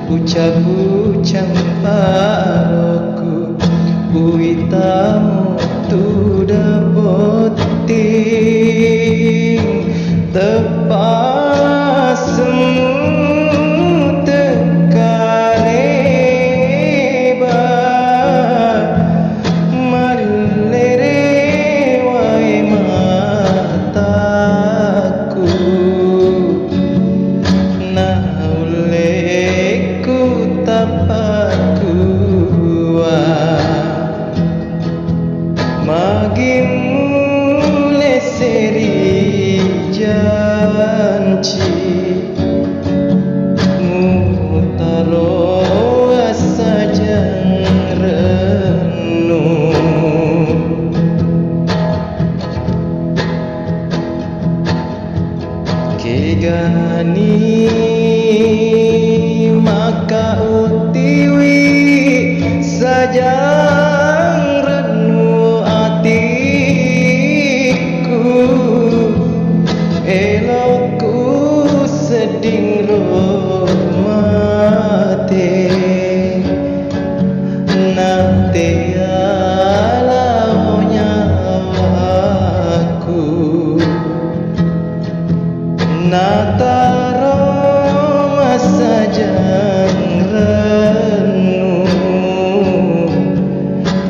Pucang-pucang paroku Uitamo tu dapoting Tepas semu tekareba Malere wai mataku Nauleku tapaku Magimu leseri janji Mutaro asa jang renung Kegani maka utiwi sajang renu atiku elokku seding romate nate alau nyawaku nataro masa jang renung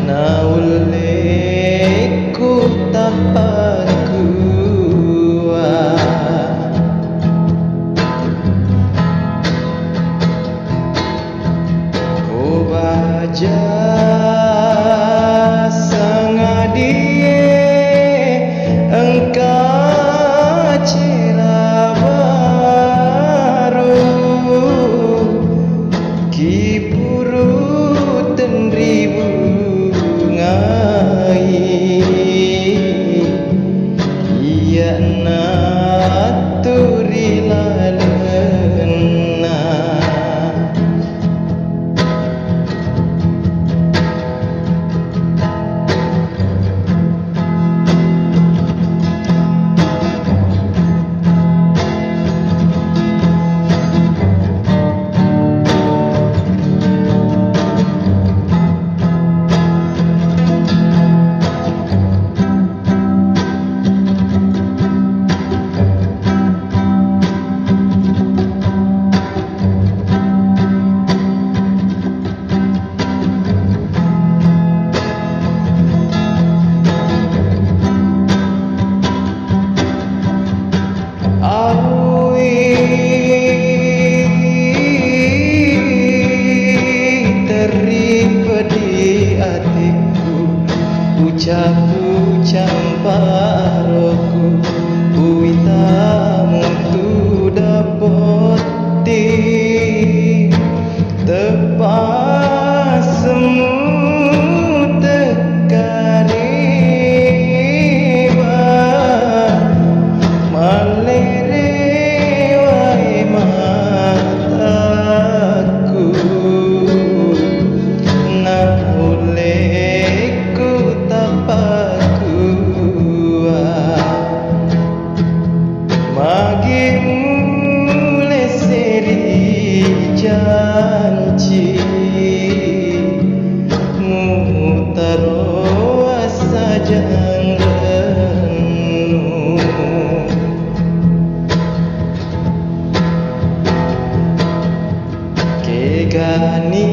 nauleku tapaku ko baja sang adie engkau cera Kipuru tenribu ngai Iya naturi lalena Pucang-pucang paroku Uitamo tu dapoting Tepas semu tekareba Malere wai mataku Nauleku tapaku Magimu leseri janji Mutaro asa jang renung Kegani